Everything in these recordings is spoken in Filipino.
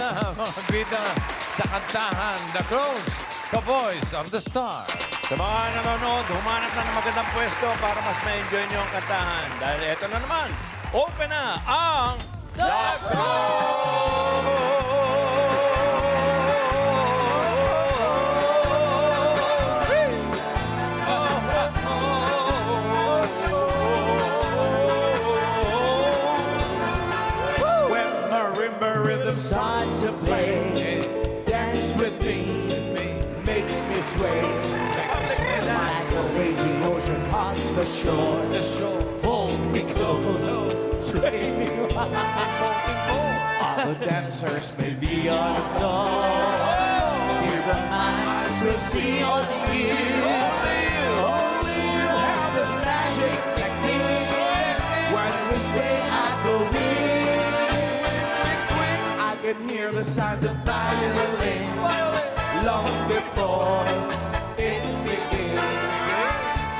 na mga bida sa kantahan The Close, The Voice of the Star. Sa mga nanonood, humanap na ng magandang pwesto para mas ma-enjoy nyo ang kantahan. Dahil eto na naman, open na ang... When marimba rhythm starts to play, dance with me, make me sway. Like a lazy ocean hush the shore, hold me close, sway me All the dancers may be on the floor. Here the minds will see only you. Only you have the magic technique. When we say I go I can hear the sounds of violins long before it begins.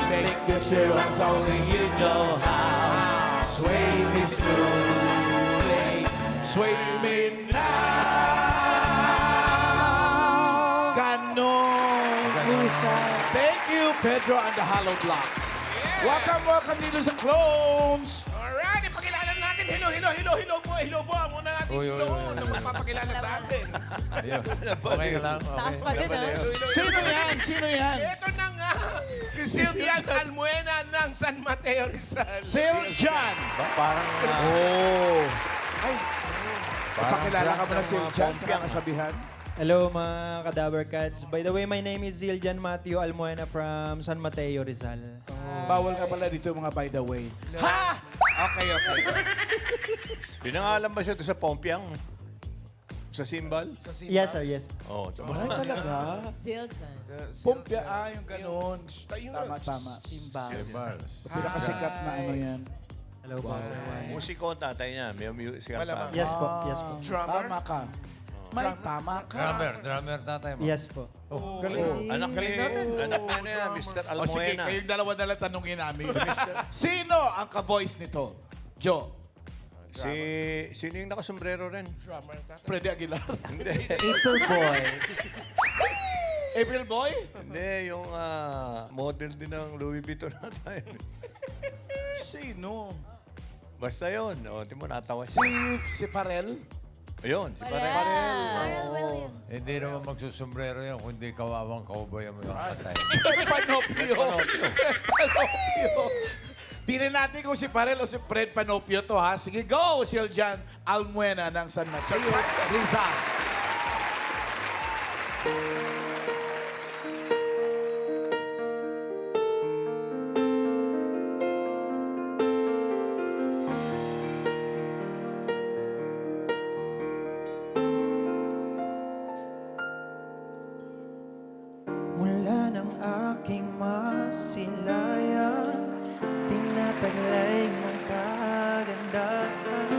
Make your chills only you know how. Sway me smooth, sway me now. Ganon. Thank you, Pedro and the Hollow Blocks. Welcome dito sa Clones. Alright, ipakilala natin. Hello po. Ang una natin Uy. ang magpapakilala sa atin. Ayun. Okay ka lang? Taas pa din, ah. Sino yan? Ito na nga, si Sylvian Almuena ng San Mateo Rizal. Siljan. Parang... Ay, pakilala ka mo na Siljan sa kakasabihan. Hello mga Cadaver Cats. By the way, my name is Ziljan Mateo Almoena from San Mateo, Rizal. Bawal ka pala dito mga by the way. Ha! Okay. Pinangalan ba siya ito sa Pompiang? Sa Simbal? Yes, sir, yes. Oo. Ay, talaga? Siljan. Pumpya, yung ganon. Yung- Tama. Bars. Pinakasikat na ano yan. Hello po, sir. Musiko ang tatay niya. May musical Malamang. pa. Yes po, yes po. Drummer? Tama ka. May tama ka. Drummer tatay mo. Yes po. Oh, galing. Anak niya yan, Mr. O sige, Almoena. kayong dalawa na lang tanungin namin. Sino ang ka-voice nito? Joe. Sino yung nakasombrero rin? Drummer tatay. Freddy Aguilar. Hindi. April Boy. April Boy? Hindi, yung model din ng Louis Vuitton natin. Sino? Basta yun. O, di mo natawa Si siya. Farel? Ayun, si Pare. Pharrell Williams. Hindi naman magsusombrero yan, kundi kawawang cowboy ang mga katay. Panopio. Pili natin kung si Farel o si Fred Panopio to ha. Sige, go! Siljan Almuena ng San Mateo. Rizal. Mula ng aking masilayan, tinataglay mong kagandahan.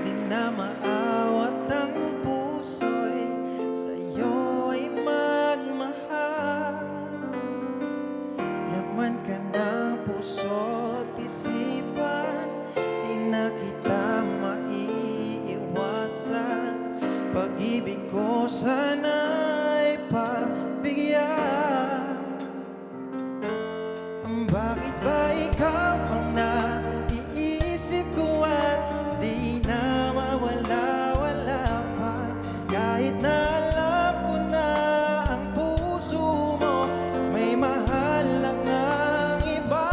Di na maawat ang puso'y sa'yo'y magmahal. Yaman ka ng puso't isipan, di na kita maiiwasan. Pag-ibig ko sana'y pagbigyan. Bakit ba ikaw ang naiisip ko at di na mawala-wala pa? Kahit na alam ko na ang puso mo may mahal lang ang iba.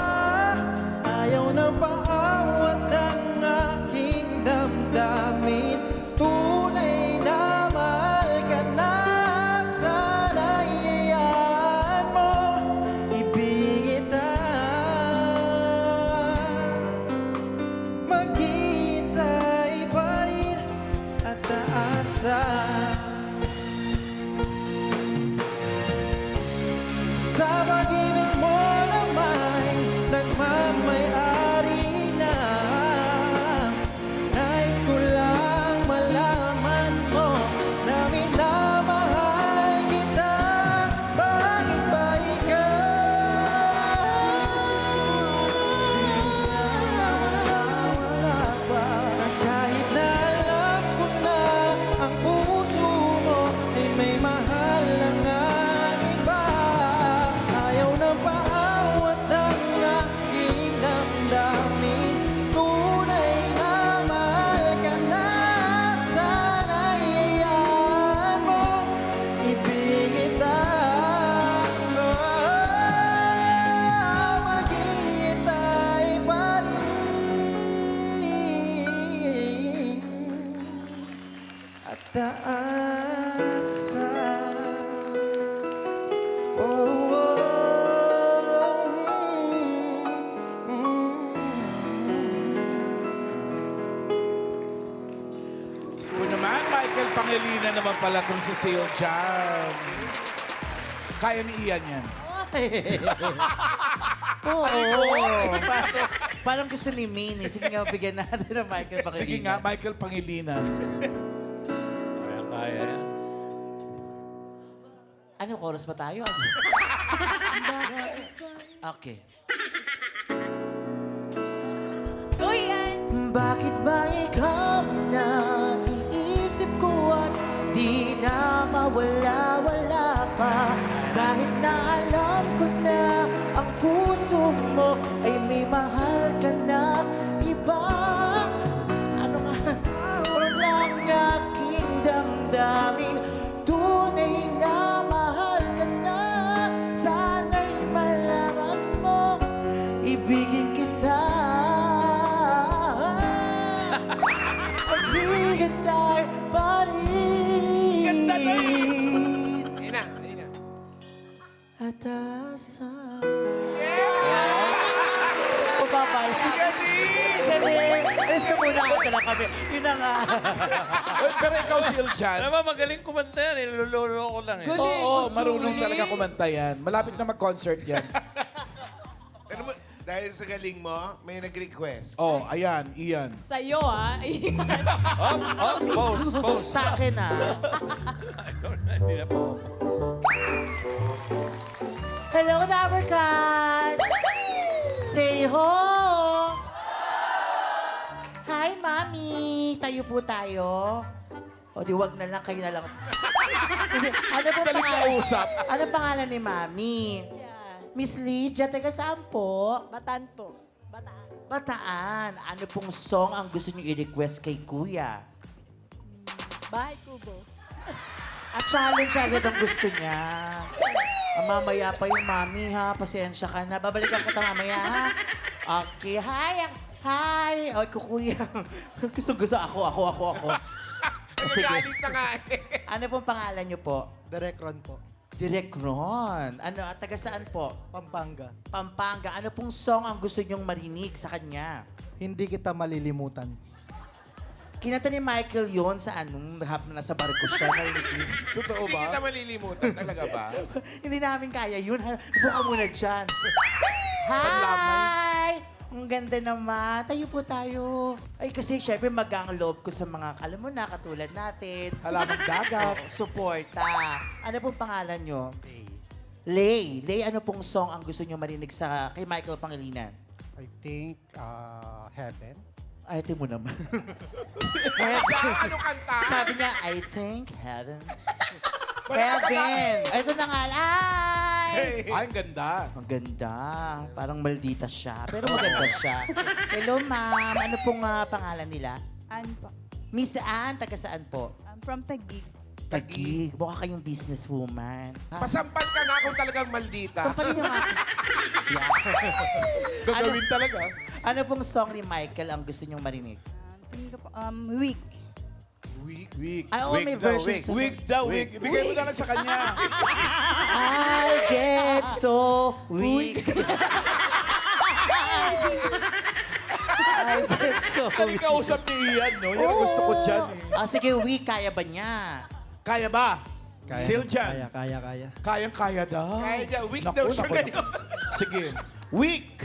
Ayaw na paawat ng aking damdamin. Tunay na mahal ka na. Sana'y iyaan mo, ibigin na. Maghihintay pa rin at aasa. Sa pag-ibig mo na may nagmamay-ari na. Nais ko lang malaman mo na minamahal kita. Bakit ba ikaw? Kahit na alam ko na ang puso Ataasan. Oh, oh, So naman, Michael Pangilinan naman pala kung si Seal Jam. Kaya ni Ian yan. Oo. Parang gusto ni Minnie. Sige nga, bigyan natin ng Michael Pangilinan. Sige nga, Michael Pangilinan. Kaya yan. Ano, chorus ba tayo? Ano? Okay. Uy, yan! Bakit ba ikaw na iisip ko at di na mawala-wala pa? Kahit na alam ko na ang puso mo ay may mahal ka na iba. Ano nga? Walang aking damdamin, tunay na mahal ka na. Sana'y malaman mo, ibigin kita. Magbigay tayo pa rin. Ganda na! Ina, ina. Atasan. O babay. Galing! Alis ka muna ako lang kami. Yun na nga. Uy, pero ikaw, Seal Jam. Alam mo, magaling kumanta yan. Nilololo ko lang eh. Galing. Oo, Gusto marunong ulit. talaga kumanta yan. Malapit na mag-concert yan. Ano mo, dahil sa galing mo, may nag-request. Oh, ayan, Ian. Sa'yo, ah. Pose. Sa akin Hindi na po. Hello, Dabarkan! Say ho! Hi, Mami! Tayo po tayo. O di wag na lang, kayo na lang. Ano pong Dali pangalan? kausap. Ano pangalan ni Mami? Miss Lydia, taga saan po? Bataan po. Bataan. Bataan. Ano pong song ang gusto niyo i-request kay Kuya? Bahay Kubo. At challenge agad ang gusto niya. Mamaya pa yung Mami, ha? Pasensya ka na. Babalikan kita mamaya, ha? Okay. Hi! Hi! Ay, kuya. Gusto ako. Galit na nga eh. Ano pong pangalan niyo po? Direct run po. Direk Ron. Ano, taga saan po? Pampanga. Pampanga. Ano pong song ang gusto niyong marinig sa kanya? Hindi kita malilimutan. Kinanta ni Michael yon sa anong hap na nasa barko siya. Narinig yun. Totoo Hindi kita ba? malilimutan. Talaga ba? Hindi namin kaya yun. Buka muna dyan. Hi! Ang ganda naman. Tayo po tayo. Ay, kasi syempre magang loob ko sa mga, alam mo na, katulad natin. Halamang dagat. Suporta. Ano pong pangalan nyo? Lay. Lay, ano pong song ang gusto nyo marinig sa kay Michael Pangilinan? I think, Heaven. Ay, ito mo naman. Ano kanta? Sabi niya, I think heaven. Heaven. Ito na nga. Ay! Ay, ang ganda. Ang ganda. Parang maldita siya. Pero maganda siya. Hello, ma'am. Ano pong pangalan nila? Ann po. Miss Ann, taga saan po? I'm from Taguig. Taguig. Mukha kayong businesswoman. Pasampal ka nga kung talagang maldita. Saan pa rin yung Yeah. Gagawin talaga. Ano pong song ni Michael ang gusto niyong marinig? Tingin ko po, week. Weak. Ay, oo, may version. Weak daw, weak. Ibigay mo na lang sa kanya. I get so weak. I get so Dali weak. kausap ni Ian, no? Yan ang gusto ko dyan, eh. Ah, sige, weak. Kaya ba niya? Kaya ba? Seal Jam. Kaya. Kayang-kaya daw. Kaya niya, weak Naku, daw siya naku, ngayon. naku. Sige. Weak.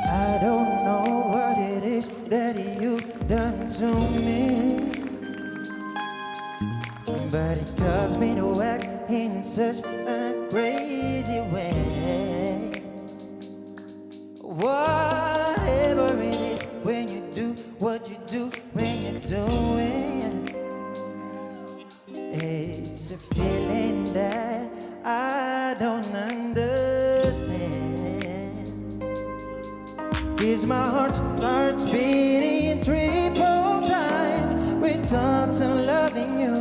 I don't know what it is that you've done to me, but it caused me to act in such a crazy way. Whatever it is, when you do what you do, when you're doing, it's a feeling that I don't understand. Cause my heart starts beating triple time with thoughts of loving you.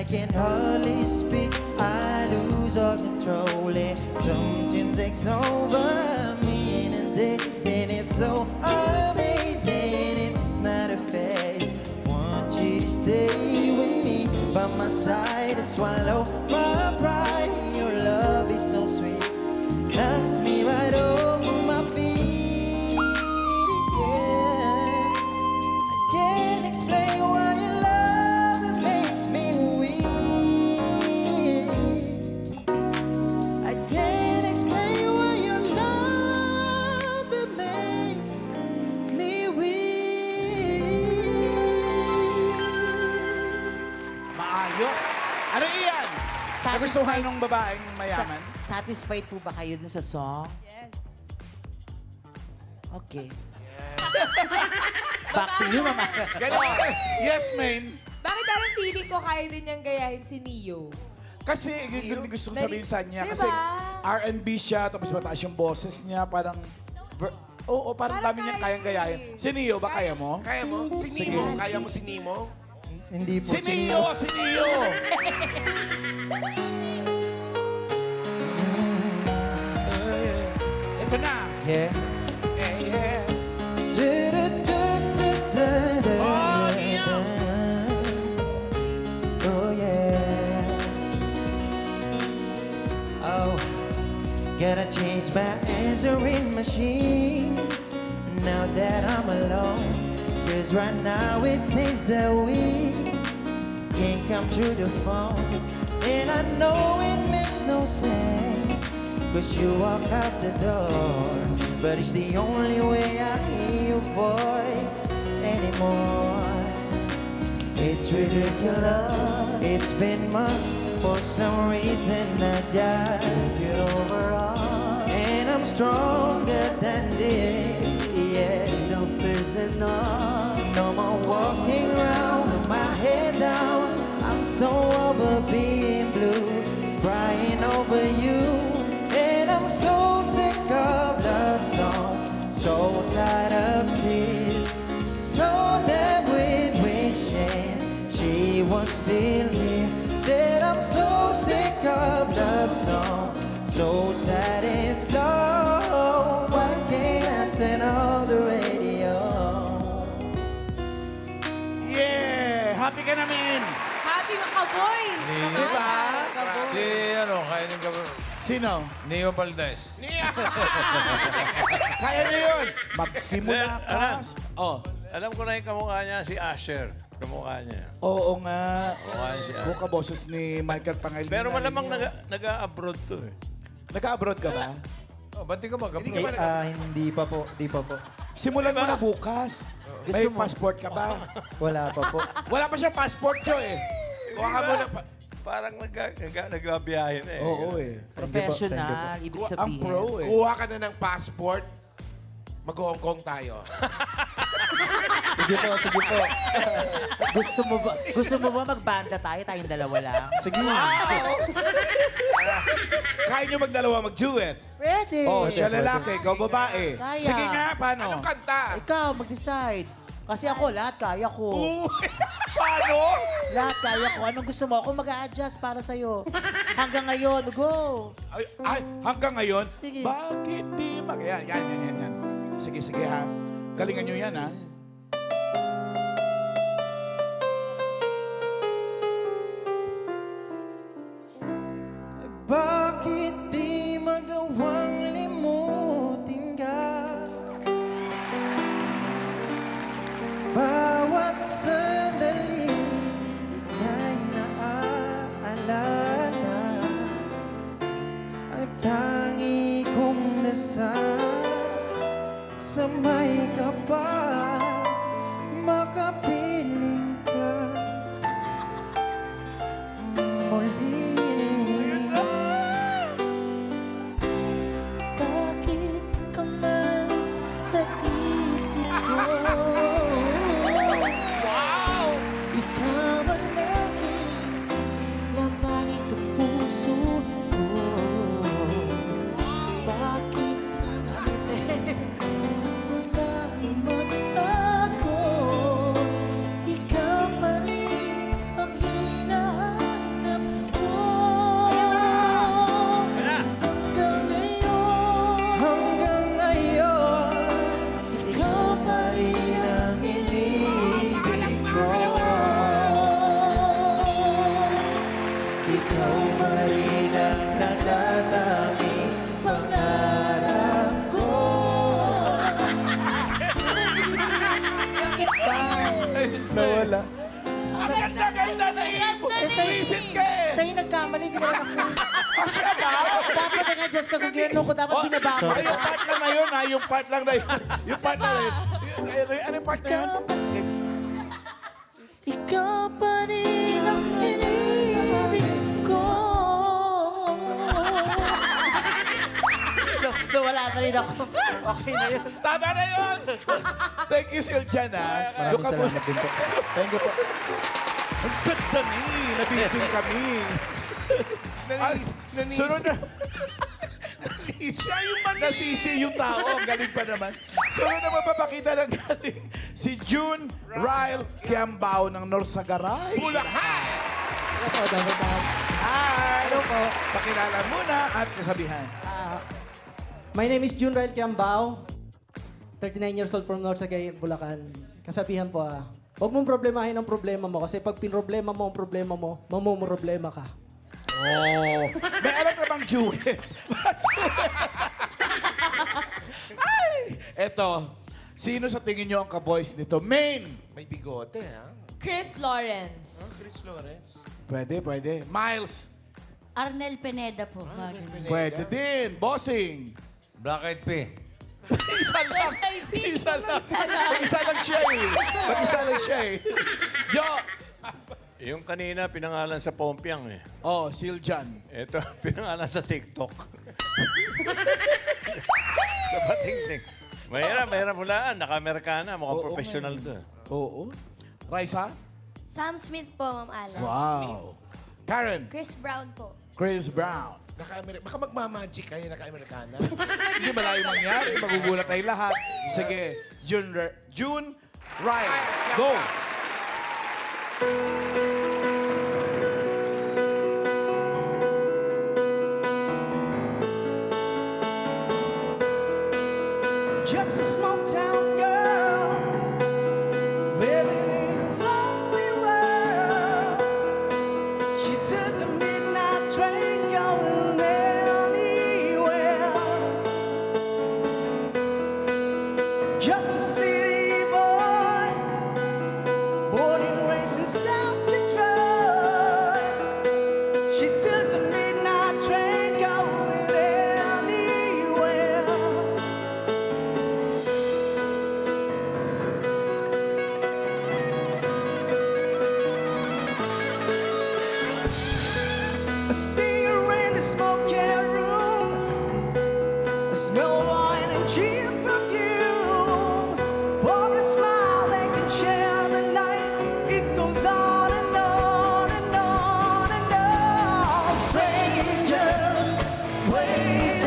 I can hardly speak. I lose all control and something takes over me in a day. And it's so amazing, it's not a phase. Want you to stay with me by my side to swallow my pride. Your love is so sweet, knocks me right over my feet. Yeah, I can't explain why your love it makes me weak. I can't explain why your love it makes me weak. Maayos. Ano iyan? Nagustuhan ng babaeng mayaman? Satisfied po ba kayo dun sa song? Yes. Okay. Back to you, Mama. Yes, main. Bakit parang feeling ko kaya din niyang gayahin si Neo? Kasi yun yung gustong sabihin sa niya. Diba? Kasi R&B siya, tapos mataas yung boses niya. Parang, oo, parang Parang dami niyang kaya kayang gayahin. Si Neo, ba kaya mo? Kaya mo? Si Nemo. Kaya mo si Nemo? Hindi po Si Neo! Si Neo! Ito na. Yeah. Yeah. Oh, Neo! Oh yeah. Oh, gotta change my answering machine now that I'm alone. Cause right now it seems that we can't come through the phone. And I know it makes no sense, cause you walk out the door. But it's the only way I hear your voice anymore. It's ridiculous. It's been months. For some reason I just get over all. And I'm stronger than this. Yeah, enough is enough. No more walking around with my head down. I'm so over being blue, crying over you. And I'm so sick of love songs, so tired of tears. So that with wishing she was still here. Said I'm so sick of love songs, so sad and slow. Why can't I turn on the radio? Yeah! Happy ka namin! Happy mga boys! Diba? Si ano, kaya din ka Sino? Neo Valdez. Kaya na yun! Magsimula ka! Oh, Alam ko na yung kamukha niya, si Asher. Kamukha niya. oo nga. Kamukha niya. Buka boses ni Michael Pangilinan. Pero malamang nag-abroad to eh. Nag-abroad ka ba? Oh, ba't di ka mag-upload? Hindi pa po, di pa po. Simulan mo na bukas. May passport ka ba? Wala pa po. Wala pa siyang passport ko eh. Kuha ka muna. Parang nagbiyahe na eh. Oo eh. Professional, ibig sabihin. Ang pro eh. Kuha ka na ng passport. Mag-Hong Kong tayo. Sige po, sige po. Gusto mo ba magbanda tayo? Tayong dalawa lang. Sige. Kaya nyo magdalawa mag-duet. Pwede. Oh, siya lalaki, ikaw babae. Kaya. Sige nga, paano? Anong kanta? Ikaw, mag-decide. Kasi ako, lahat kaya ko. Paano? Lahat kaya ko. Anong gusto mo? Ako mag-a-adjust para sa'yo. Hanggang ngayon, go. Ay, hanggang ngayon? Sige. Bakit di mag... Yan. Sige, ha. Galingan nyo yan, ha. Bakit di magawang limutin ka? Bawat sandali ika'y naaalala. Ang tangi kong dasal sa may kapal, makapiling ka muli. Bakit ka malas sa isip ko? Wow! Ikaw ang laging laman itong puso ko. Bakit ako? Ikaw pa rin ang hinahanap Ikaw pa rin ang natatanging pangarap ko. Bakit ba? Nawala. Ang ganda-ganda na ipon. Visit ka eh. Siya yung nagkamali, ginawa ako. Siya ba? Dapat nag-adjust ka kung ginano ko, dapat binaba ko. Ay, yung part lang na yun, ha? Yung part lang na yun. Yung part lang na yun. Ano yung part na yun? Ikaw pa rin ang iniibig ko. Wala na rin ako. Okay na yun. Tama na yun! Thank you, Siljan, ha? Maraming salamat din po. Thank you po. Ang ganda ni! Nabitin kami. Sunod na. Siya yung nasisi yung tao. Ang galing pa naman. Sunod na mapapakita ng galing si June Ryle Kiambao ng Norsagaray. Bulacan! Hi! Hello po. Pakilala muna at kasabihan. My name is June Ryle Kiambao. 39 years old from Norsagay, Bulacan. Kasabihan po huwag mong problemahin ang problema mo kasi pag pinroblema mo ang problema mo, mamumroblema ka. Oh. May alam ka bang Jewel? Ay! Eto, sino sa tingin nyo ang ka-voice nito? Main! May bigote, ha? Chris Lawrence. Chris Lawrence. Pwede, pwede. Miles! Arnel Pineda po. Pwede din. Bossing! Black Eyed Pea. Isa lang. Black Eyed Pea. Isa lang. Isa lang. Mag-isa lang siya eh. Mag-isa lang siya eh. Jo! Yung kanina, pinangalan sa Pompiang eh. Oh, Siljan. Ito, pinangalan sa TikTok. Sa Batingting. Mahirap hulaan. Naka-Amerikana. Mukhang professional doon. Oo. Raisa? Sam Smith po, Ma'am Alan. Wow. Karen? Chris Brown po. Chris Brown. Baka magmamagic kayo, naka-Amerikana. Hindi malayo mangyari. Magugulat tayo lahat. Sige, June Ryle. Go! Just a small town girl living in a lonely world. She took the midnight train going anywhere. Just a city boy, born and raised in South Detroit. She took the midnight train going anywhere. I see her in the smoking room. I smell wine and cheap perfume. For a smile they can share the night. It goes on and on and on and on. Strangers waiting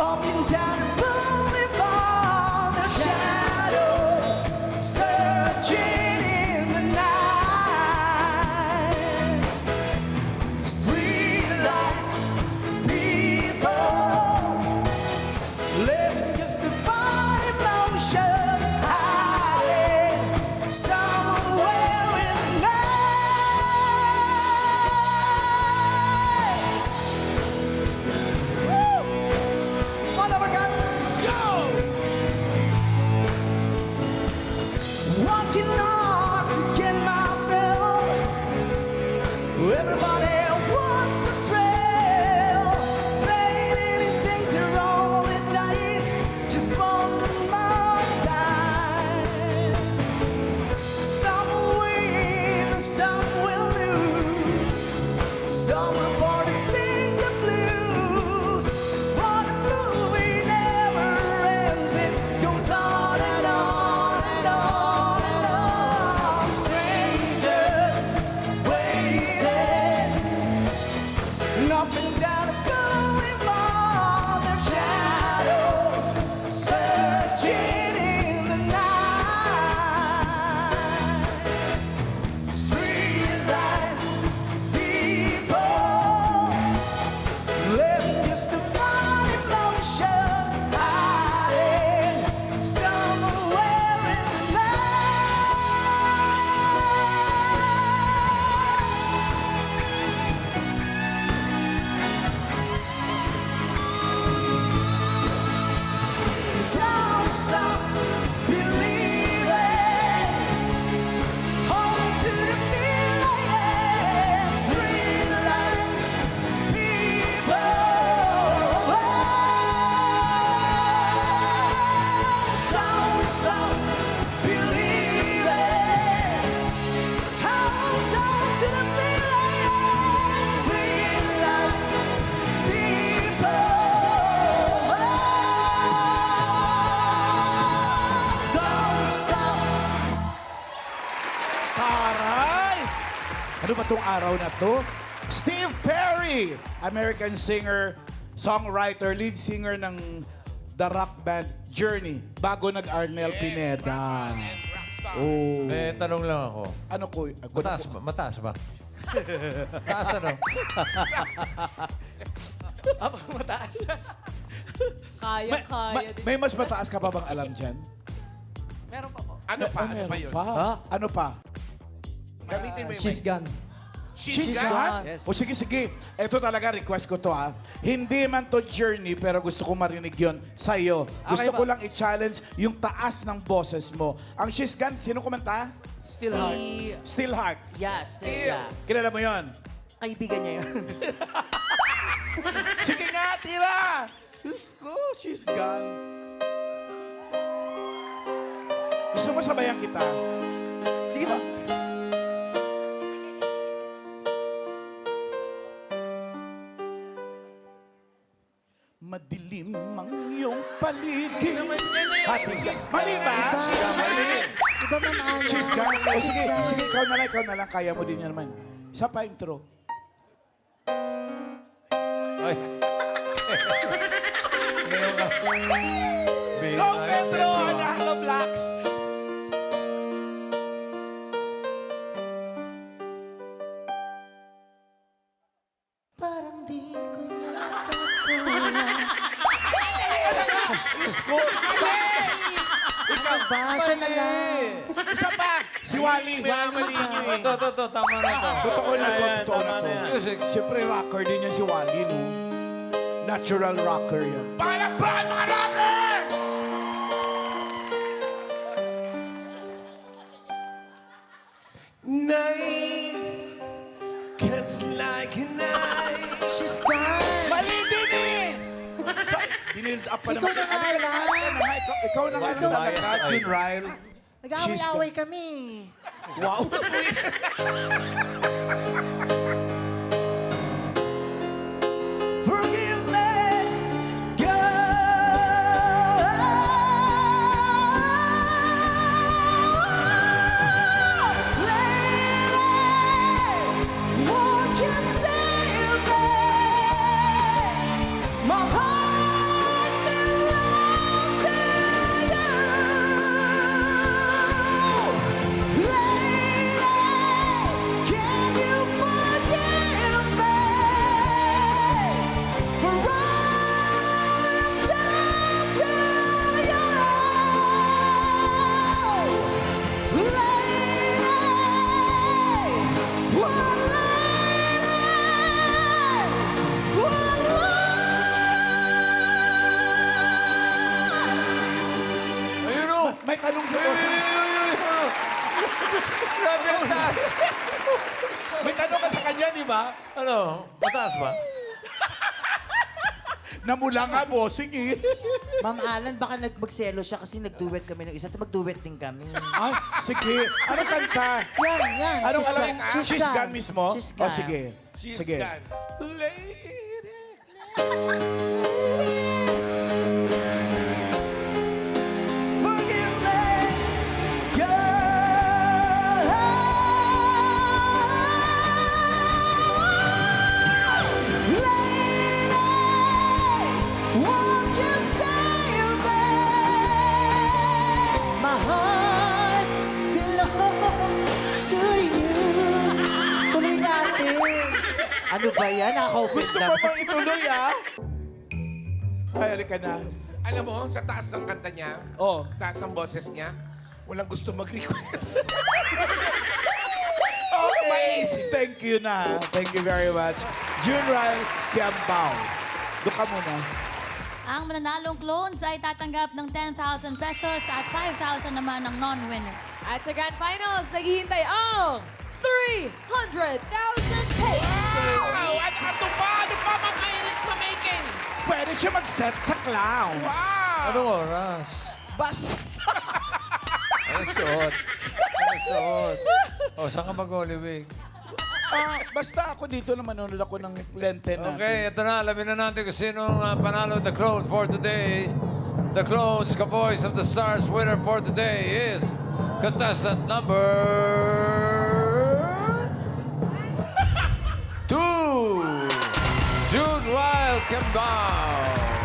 up and down the boulevard. The shadows searching in the night. Streetlights, people living just to find emotion, hiding somewhere in the night. Woo! Motherfuckers, let's go! Walking on to get my fill. Everybody wants a trail. Paying anything to roll the dice. Just one more time. Some will win, some will lose. Some are born to sing the blues. One movie never ends. It goes on and on and on and on. Strangers waiting Ano ba tong araw na to? Steve Perry, American singer, songwriter, lead singer ng the rock band Journey, bago nag-Arnel Pineda. Oh. May tanong lang ako. Ano ko? Mataas ba? Mataas ba? Mataas ano? Mataas. Kaya din. May mas mataas ka pa bang alam dyan? Meron pa po. Ano pa? Ano meron pa yun? Ano pa? Gamitin mo yung She's mic. gone. She's gone? gone? O sige, sige. Ito talaga, request ko to ha. Hindi man to Journey, pero gusto ko marinig yon sa iyo. Gusto ko lang i-challenge yung taas ng boses mo. Ang She's Gone, sino kumanta? Si... Still Heart. Yes, yeah. Kilala mo yon? Kaibigan niya yun. Sige nga, tira! Diyos ko, She's Gone. Gusto mo sabayan kita? Sige ba? Madilim ang iyong paligid. Hati ka. Mali ba? Iba man ano. She's gone. O sige, sige, ikaw na lang. Kaya mo din yan naman. Isa pa intro. Ay. Go, Pedro! Anahalo Blacks! Parang di ko Isko! Ikaw ba? Siya na lang. Isa pa! Si Wally. Ito, tama na to. Totoo na to, totoo na to. Music. Siyempre, rocker din yan si Wally, no? Natural rocker yan. Palakpakan mga rockers! Knife cuts like a knife. She's gone. Mali din eh! Dinild up pa Ikaw na nga lang. Ikaw na nga talaga, Jun Ryle. Nag-away-away kami. Wow! Forgive me, Won't you save me? My heart belongs to you. Lady, can you forgive me for running down to you? Lady, one lady, one Ayun o! May tanong si boss. Grabe ang taas! May tanong ka sa kanya, di ba? Ano? Mataas ba? Namula nga, bossing eh. Ma'am Alan, baka magselo siya kasi nag-duet kami ng isa. Mag-duet din kami. Ay, sige. Anong kanta? Yan. Anong She's alam? gone. She's gone mismo? She's O, gone. sige. She's Sige. gone. Forgive me, Lady, won't you save me? My heart belongs to you. Tuloy natin. Ano ba yan? Nakaka-offend Gusto na. mo bang ituloy, ah? Ay, halika na. Alam mo, sa taas ng kanta niya, Oh. taas ng boses niya, walang gusto mag-request. Okay. Thank you na. Thank you very much. Jun Ryle Kiambao. Doon ka muna. Ang mananalong clones ay tatanggap ng 10,000 pesos at 5,000 naman ng non-winner. At sa Grand Finals, naghihintay ang 300,000 pesos! Wow! At ito pa! Ano pa makailit mamaking? Pwede siya mag-set sa clowns. Wow! Anong oras? Bas. Ano suot? Ano suot? O, saan ka mag-Holy Week? Basta ako dito na manonood ako ng lente natin. Okay, ito na. Alamin na natin kung sino ang panalo the clone for today. The clones, ka-voice of the stars winner for today is contestant number to June Ryle Cambao.